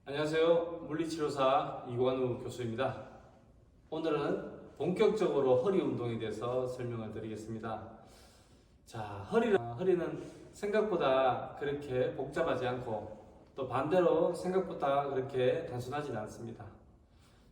안녕하세요. 물리치료사 이관우 교수입니다. 오늘은 본격적으로 허리 운동에 대해서 설명을 드리겠습니다. 자, 허리는 생각보다 그렇게 복잡하지 않고 또 반대로 생각보다 그렇게 단순하지는 않습니다.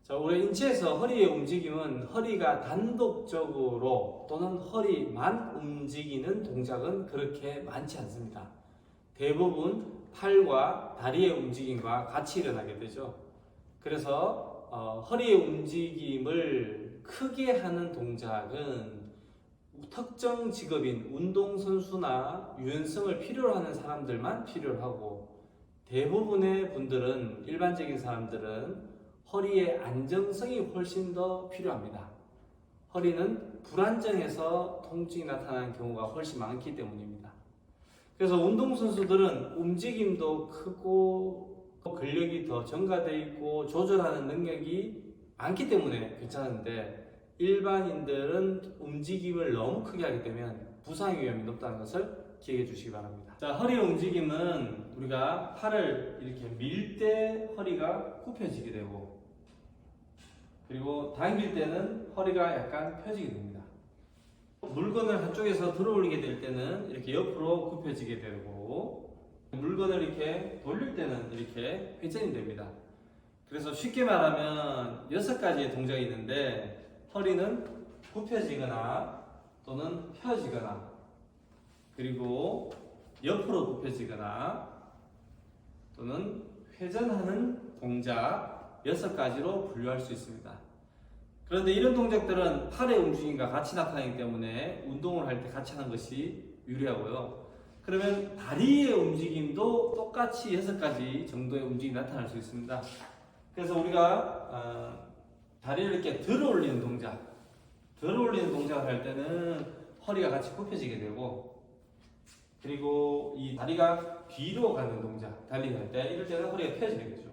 자, 우리 인체에서 허리의 움직임은 허리가 단독적으로 또는 허리만 움직이는 동작은 그렇게 많지 않습니다. 대부분 팔과 다리의 움직임과 같이 일어나게 되죠. 그래서 허리의 움직임을 크게 하는 동작은 특정 직업인 운동선수나 유연성을 필요로 하는 사람들만 필요로 하고, 대부분의 분들은, 일반적인 사람들은 허리의 안정성이 훨씬 더 필요합니다. 허리는 불안정해서 통증이 나타나는 경우가 훨씬 많기 때문입니다. 그래서 운동선수들은 움직임도 크고 근력이 더 증가되어 있고 조절하는 능력이 많기 때문에 괜찮은데, 일반인들은 움직임을 너무 크게 하게 되면 부상 위험이 높다는 것을 기억해 주시기 바랍니다. 자, 허리 움직임은 우리가 팔을 이렇게 밀 때 허리가 굽혀지게 되고, 그리고 당길 때는 허리가 약간 펴지게 됩니다. 물건을 한쪽에서 들어 올리게 될 때는 이렇게 옆으로 굽혀지게 되고, 물건을 이렇게 돌릴 때는 이렇게 회전이 됩니다. 그래서 쉽게 말하면 6가지의 동작이 있는데, 허리는 굽혀지거나 또는 펴지거나, 그리고 옆으로 굽혀지거나 또는 회전하는 동작 6가지로 분류할 수 있습니다. 그런데 이런 동작들은 팔의 움직임과 같이 나타나기 때문에 운동을 할 때 같이 하는 것이 유리하고요. 그러면 다리의 움직임도 똑같이 6가지 정도의 움직임이 나타날 수 있습니다. 그래서 우리가 다리를 이렇게 들어 올리는 동작을 할 때는 허리가 같이 굽혀지게 되고, 그리고 이 다리가 뒤로 가는 동작, 달리기 때 이럴 때는 허리가 펴지게 되죠.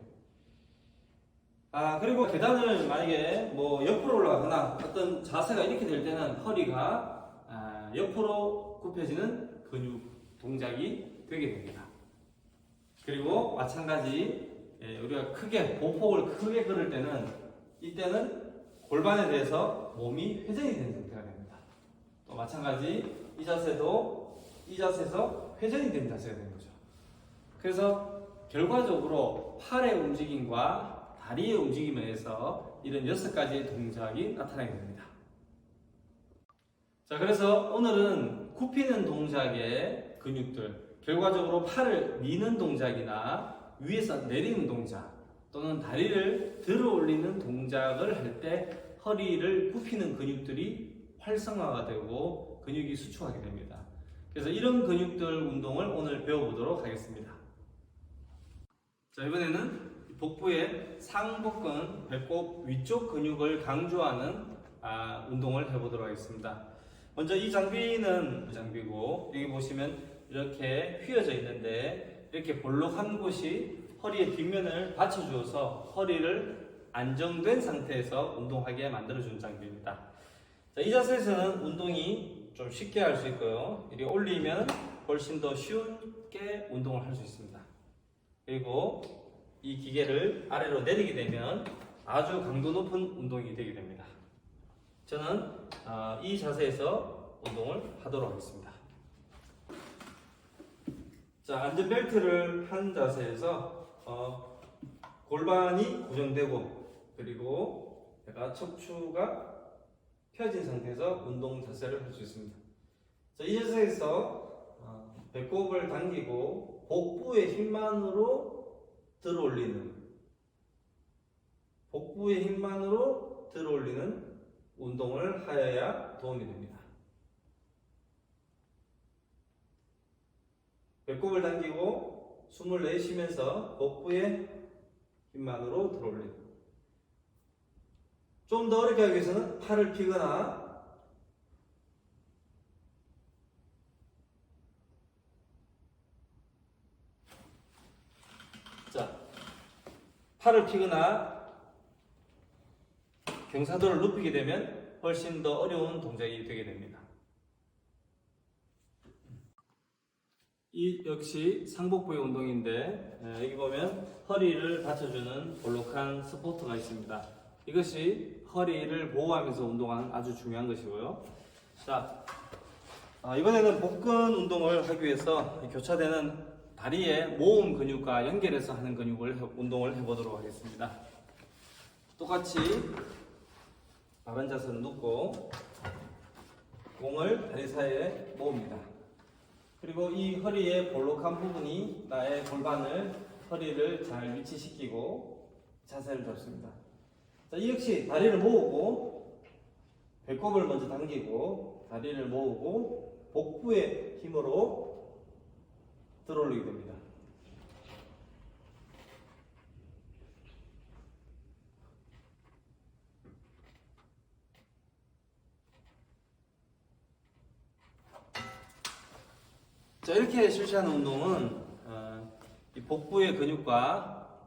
그리고 계단을 만약에 옆으로 올라가거나 어떤 자세가 이렇게 될 때는 허리가 옆으로 굽혀지는 근육 동작이 되게 됩니다. 그리고 마찬가지 우리가 보폭을 크게 걸을 때는, 이때는 골반에 대해서 몸이 회전이 되는 상태가 됩니다. 또 마찬가지 이 자세에서 회전이 되는 자세가 되는 거죠. 그래서 결과적으로 팔의 움직임과 다리의 움직임에 의해서 이런 6가지의 동작이 나타나게 됩니다. 자, 그래서 오늘은 굽히는 동작의 근육들, 결과적으로 팔을 미는 동작이나 위에서 내리는 동작, 또는 다리를 들어 올리는 동작을 할 때 허리를 굽히는 근육들이 활성화가 되고 근육이 수축하게 됩니다. 그래서 이런 근육들 운동을 오늘 배워보도록 하겠습니다. 자, 이번에는 복부의 상복근, 배꼽 위쪽 근육을 강조하는 운동을 해보도록 하겠습니다. 먼저 이 장비고, 여기 보시면 이렇게 휘어져 있는데, 이렇게 볼록한 곳이 허리의 뒷면을 받쳐주어서 허리를 안정된 상태에서 운동하게 만들어주는 장비입니다. 자, 이 자세에서는 운동이 좀 쉽게 할 수 있고요. 이렇게 올리면 훨씬 더 쉽게 운동을 할 수 있습니다. 그리고 이 기계를 아래로 내리게 되면 아주 강도 높은 운동이 되게 됩니다. 저는 이 자세에서 운동을 하도록 하겠습니다. 자, 안전벨트를 한 자세에서 골반이 고정되고, 그리고 내가 척추가 펴진 상태에서 운동 자세를 할 수 있습니다. 자, 이 자세에서 배꼽을 당기고 복부의 힘만으로 들어 올리는 운동을 하여야 도움이 됩니다. 배꼽을 당기고 숨을 내쉬면서 복부의 힘만으로 들어 올리는. 좀 더 어렵게 하기 위해서는 팔을 펴거나, 경사도를 높이게 되면 훨씬 더 어려운 동작이 되게 됩니다. 이 역시 상복부의 운동인데 여기 보면 허리를 받쳐주는 볼록한 서포터가 있습니다. 이것이 허리를 보호하면서 운동하는 아주 중요한 것이고요. 자, 이번에는 복근 운동을 하기 위해서 교차되는 다리의 모음 근육과 연결해서 하는 운동을 해보도록 하겠습니다. 똑같이 바른 자세로 눕고 공을 다리 사이에 모읍니다. 그리고 이 허리의 볼록한 부분이 나의 허리를 잘 위치시키고 자세를 잡습니다. 자, 이 역시 다리를 모으고 배꼽을 먼저 당기고 다리를 모으고 복부의 힘으로 들어올리게 됩니다. 자, 이렇게 실시하는 운동은 이 복부의 근육과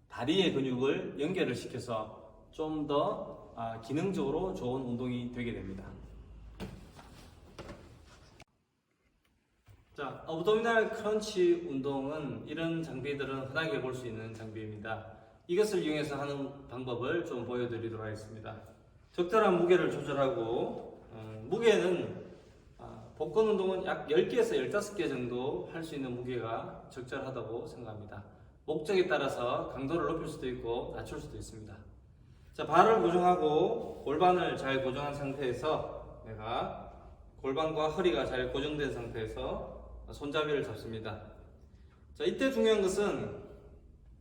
다리의 근육을 연결을 시켜서 좀 더 기능적으로 좋은 운동이 되게 됩니다. 자, 어브도미널 크런치 운동은 이런 장비들은 흔하게 볼 수 있는 장비입니다. 이것을 이용해서 하는 방법을 좀 보여드리도록 하겠습니다. 적절한 무게를 조절하고 무게는 복근 운동은 약 10개에서 15개 정도 할 수 있는 무게가 적절하다고 생각합니다. 목적에 따라서 강도를 높일 수도 있고 낮출 수도 있습니다. 자, 발을 고정하고 골반을 잘 고정한 상태에서 내가 골반과 허리가 잘 고정된 상태에서 손잡이를 잡습니다. 자, 이때 중요한 것은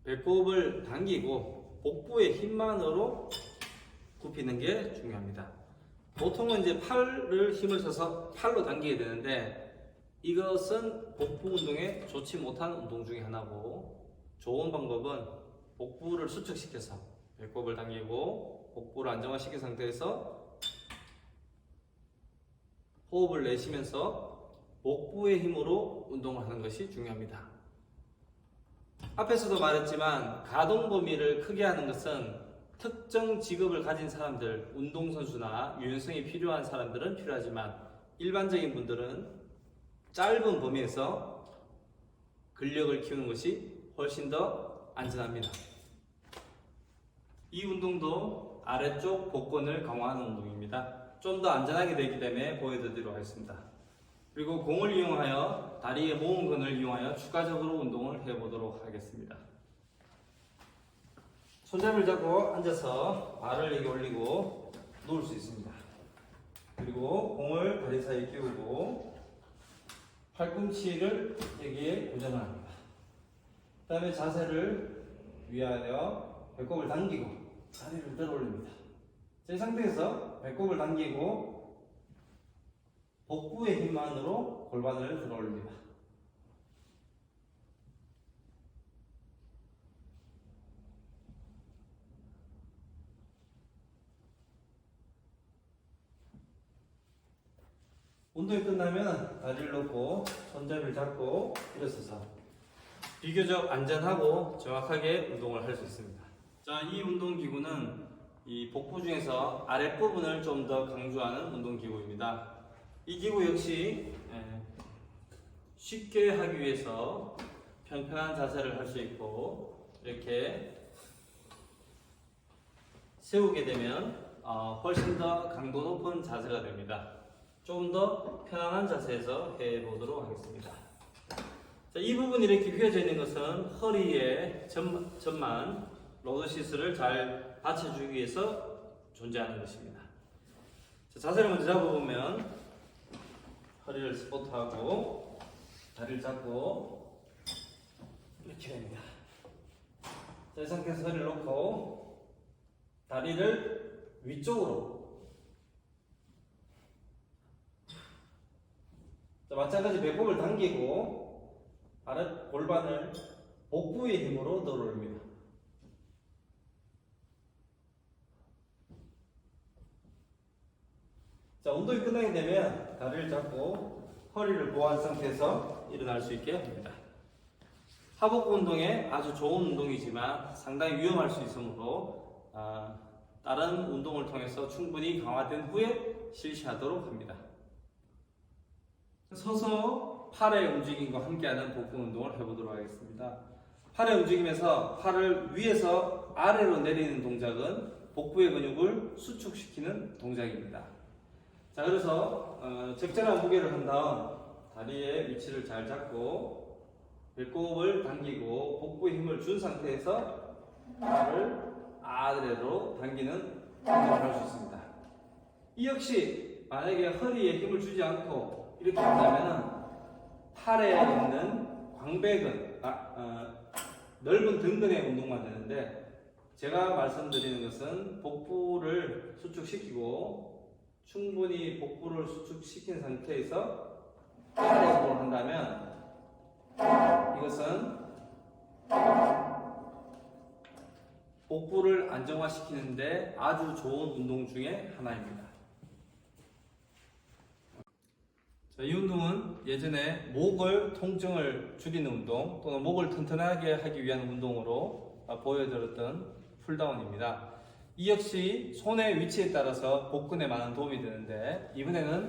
배꼽을 당기고 복부의 힘만으로 굽히는 게 중요합니다. 보통은 이제 팔을 힘을 써서 팔로 당기게 되는데 이것은 복부 운동에 좋지 못한 운동 중에 하나고, 좋은 방법은 복부를 수축시켜서 배꼽을 당기고 복부를 안정화시킨 상태에서 호흡을 내쉬면서 복부의 힘으로 운동을 하는 것이 중요합니다. 앞에서도 말했지만 가동 범위를 크게 하는 것은 특정 직업을 가진 사람들, 운동선수나 유연성이 필요한 사람들은 필요하지만 일반적인 분들은 짧은 범위에서 근력을 키우는 것이 훨씬 더 안전합니다. 이 운동도 아래쪽 복근을 강화하는 운동입니다. 좀 더 안전하게 되기 때문에 보여드리도록 하겠습니다. 그리고 공을 이용하여 다리의 모음근을 이용하여 추가적으로 운동을 해보도록 하겠습니다. 손잡이를 잡고 앉아서 발을 여기 올리고 놓을 수 있습니다. 그리고 공을 다리 사이에 끼우고 팔꿈치를 여기에 고정합니다. 그 다음에 자세를 위하여 배꼽을 당기고 다리를 들어 올립니다. 이 상태에서 배꼽을 당기고 복부의 힘만으로 골반을 들어 올립니다. 운동이 끝나면 다리를 놓고 손잡이를 잡고 일어서서 비교적 안전하고 정확하게 운동을 할 수 있습니다. 자, 이 운동기구는 이 복부 중에서 아랫부분을 좀 더 강조하는 운동기구입니다. 이 기구 역시 쉽게 하기 위해서 평평한 자세를 할 수 있고 이렇게 세우게 되면 훨씬 더 강도 높은 자세가 됩니다. 조금 더 편안한 자세에서 해보도록 하겠습니다. 자, 이 부분이 이렇게 휘어져 있는 것은 허리의 전만 로드시스를 잘 받쳐주기 위해서 존재하는 것입니다. 자, 자세를 먼저 잡아보면 허리를 스포트하고 다리를 잡고 이렇게 됩니다. 자, 이 상태에서 허리를 놓고 다리를 위쪽으로, 자, 마찬가지 배꼽을 당기고 아랫 골반을 복부의 힘으로 들어 올립니다. 자, 운동이 끝나게 되면 다리를 잡고 허리를 보호한 상태에서 일어날 수 있게 합니다. 하복부 운동에 아주 좋은 운동이지만 상당히 위험할 수 있으므로 다른 운동을 통해서 충분히 강화된 후에 실시하도록 합니다. 서서 팔의 움직임과 함께하는 복부 운동을 해보도록 하겠습니다. 팔의 움직임에서 팔을 위에서 아래로 내리는 동작은 복부의 근육을 수축시키는 동작입니다. 자, 그래서 적절한 무게를 한 다음 다리의 위치를 잘 잡고 배꼽을 당기고 복부에 힘을 준 상태에서 팔을 아래로 당기는 동작을 할 수 있습니다. 이 역시 만약에 허리에 힘을 주지 않고 이렇게 한다면 팔에 있는 광배근, 넓은 등근의 운동만 되는데, 제가 말씀드리는 것은 복부를 수축시키고 충분히 복부를 수축시킨 상태에서 팔의 운동을 한다면 이것은 복부를 안정화시키는데 아주 좋은 운동 중에 하나입니다. 자, 이 운동은 예전에 목을 통증을 줄이는 운동 또는 목을 튼튼하게 하기 위한 운동으로 보여드렸던 풀다운입니다. 이 역시 손의 위치에 따라서 복근에 많은 도움이 되는데, 이번에는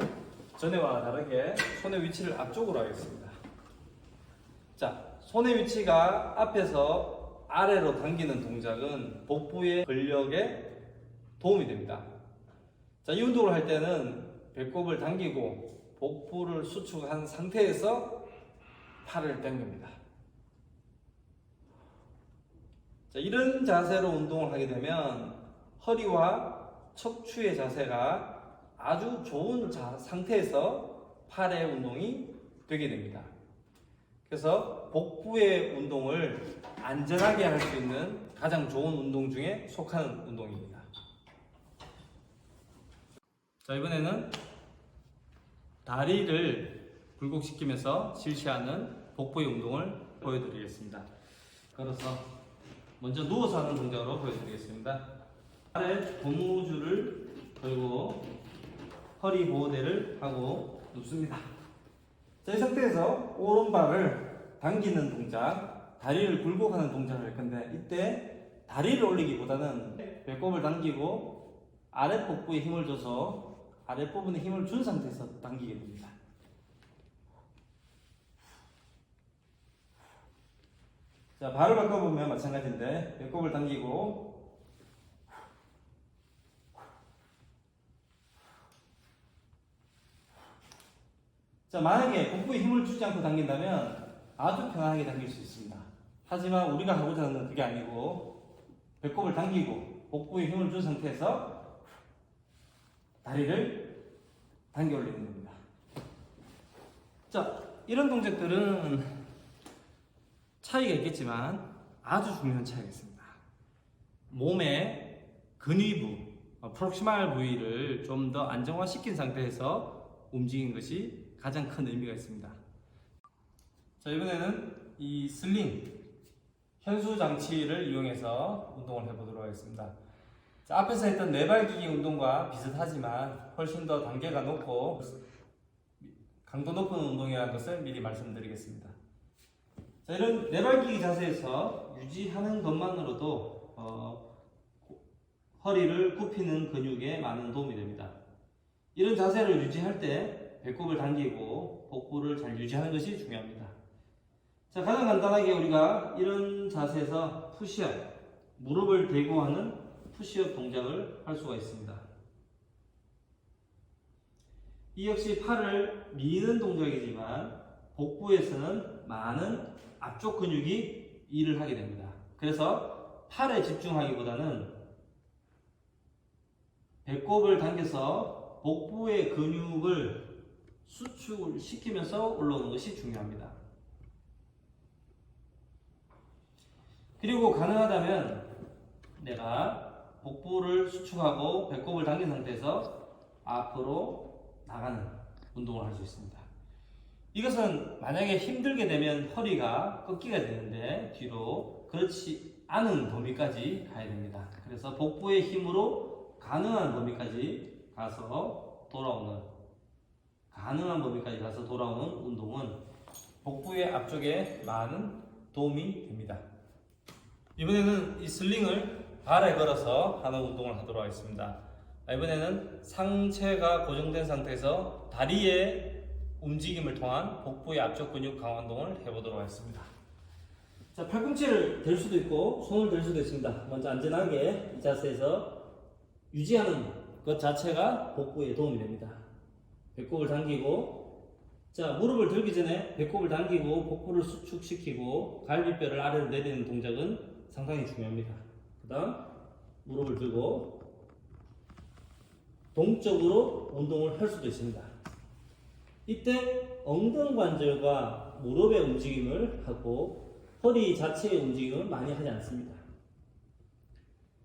전에와 다르게 손의 위치를 앞쪽으로 하겠습니다. 자, 손의 위치가 앞에서 아래로 당기는 동작은 복부의 근력에 도움이 됩니다. 자, 이 운동을 할 때는 배꼽을 당기고 복부를 수축한 상태에서 팔을 당깁니다. 자, 이런 자세로 운동을 하게 되면 허리와 척추의 자세가 아주 좋은 상태에서 팔의 운동이 되게 됩니다. 그래서 복부의 운동을 안전하게 할 수 있는 가장 좋은 운동 중에 속하는 운동입니다. 자, 이번에는 다리를 굴곡시키면서 실시하는 복부의 운동을 보여드리겠습니다. 걸어서 먼저 누워서 하는 동작으로 보여드리겠습니다. 아래 고무줄을 걸고 허리 보호대를 하고 눕습니다. 자, 이 상태에서 오른발을 당기는 동작, 다리를 굴곡하는 동작을 할 건데, 이때 다리를 올리기보다는 배꼽을 당기고 아랫복부에 힘을 줘서 아랫부분에 힘을 준 상태에서 당기게 됩니다. 자, 발을 바꿔보면 마찬가지인데 배꼽을 당기고 자, 만약에 복부에 힘을 주지 않고 당긴다면 아주 편안하게 당길 수 있습니다. 하지만 우리가 하고자 하는 그게 아니고 배꼽을 당기고 복부에 힘을 준 상태에서 다리를 당겨 올리는 겁니다. 자, 이런 동작들은 차이가 있겠지만 아주 중요한 차이가 있습니다. 몸의 근위부, 프록시말 부위를 좀 더 안정화시킨 상태에서 움직이는 것이 가장 큰 의미가 있습니다. 자, 이번에는 이 슬링, 현수 장치를 이용해서 운동을 해보도록 하겠습니다. 자, 앞에서 했던 네발기기 운동과 비슷하지만 훨씬 더 단계가 높고 강도 높은 운동이라는 것을 미리 말씀드리겠습니다. 자, 이런 네발기기 자세에서 유지하는 것만으로도 허리를 굽히는 근육에 많은 도움이 됩니다. 이런 자세를 유지할 때 배꼽을 당기고 복부를 잘 유지하는 것이 중요합니다. 자, 가장 간단하게 우리가 이런 자세에서 푸시업, 무릎을 대고 하는 푸시업 동작을 할 수가 있습니다. 이 역시 팔을 미는 동작이지만 복부에서는 많은 앞쪽 근육이 일을 하게 됩니다. 그래서 팔에 집중하기보다는 배꼽을 당겨서 복부의 근육을 수축을 시키면서 올라오는 것이 중요합니다. 그리고 가능하다면 내가 복부를 수축하고 배꼽을 당긴 상태에서 앞으로 나가는 운동을 할 수 있습니다. 이것은 만약에 힘들게 되면 허리가 꺾이게 되는데 뒤로 그렇지 않은 범위까지 가야 됩니다. 그래서 복부의 힘으로 가능한 범위까지 가서 돌아오는 운동은 복부의 앞쪽에 많은 도움이 됩니다. 이번에는 이 슬링을 발에 걸어서 하는 운동을 하도록 하겠습니다. 이번에는 상체가 고정된 상태에서 다리에 움직임을 통한 복부의 앞쪽 근육 강화 운동을 해보도록 하겠습니다. 자, 팔꿈치를 댈 수도 있고 손을 댈 수도 있습니다. 먼저 안전하게 이 자세에서 유지하는 것 자체가 복부에 도움이 됩니다. 배꼽을 당기고, 자, 무릎을 들기 전에 배꼽을 당기고 복부를 수축시키고 갈비뼈를 아래로 내리는 동작은 상당히 중요합니다. 그 다음 무릎을 들고 동적으로 운동을 할 수도 있습니다. 이때 엉덩관절과 무릎의 움직임을 하고 허리 자체의 움직임을 많이 하지 않습니다.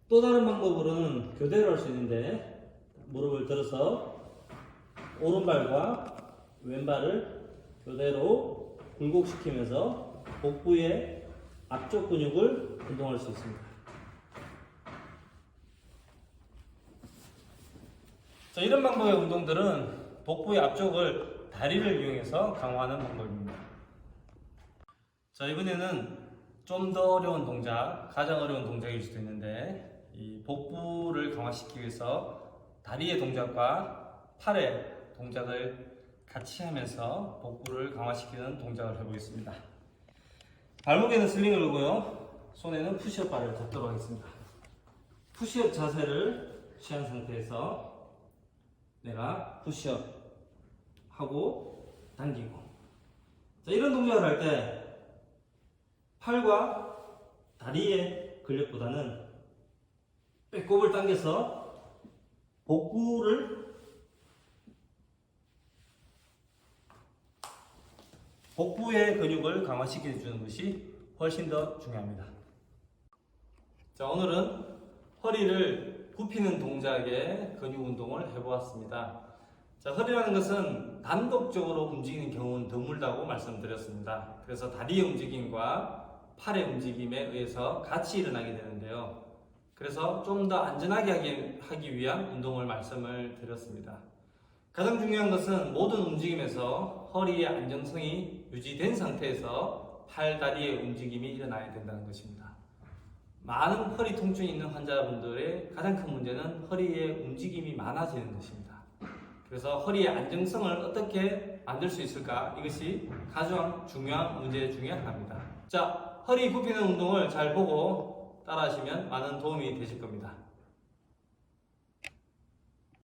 또 다른 방법으로는 교대로 할 수 있는데, 무릎을 들어서 오른발과 왼발을 교대로 굴곡시키면서 복부의 앞쪽 근육을 운동할 수 있습니다. 자, 이런 방법의 운동들은 복부의 앞쪽을 다리를 이용해서 강화하는 방법입니다. 자, 이번에는 좀 더 어려운 동작, 가장 어려운 동작일 수도 있는데, 이 복부를 강화시키기 위해서 다리의 동작과 팔의 동작을 같이 하면서 복부를 강화시키는 동작을 해보겠습니다. 발목에는 슬링을 넣고요, 손에는 푸시업 바를 잡도록 하겠습니다. 푸시업 자세를 취한 상태에서 내가 푸시업 하고 당기고, 자, 이런 동작을 할 때 팔과 다리의 근력보다는 배꼽을 당겨서 복부의 근육을 강화시켜 주는 것이 훨씬 더 중요합니다. 자, 오늘은 허리를 굽히는 동작의 근육 운동을 해보았습니다. 자, 허리라는 것은 단독적으로 움직이는 경우는 드물다고 말씀드렸습니다. 그래서 다리의 움직임과 팔의 움직임에 의해서 같이 일어나게 되는데요. 그래서 좀 더 안전하게 하기 위한 운동을 말씀을 드렸습니다. 가장 중요한 것은 모든 움직임에서 허리의 안정성이 유지된 상태에서 팔, 다리의 움직임이 일어나야 된다는 것입니다. 많은 허리 통증이 있는 환자분들의 가장 큰 문제는 허리의 움직임이 많아지는 것입니다. 그래서 허리의 안정성을 어떻게 만들 수 있을까? 이것이 가장 중요한 문제 중에 하나입니다. 자, 허리 굽히는 운동을 잘 보고 따라 하시면 많은 도움이 되실 겁니다.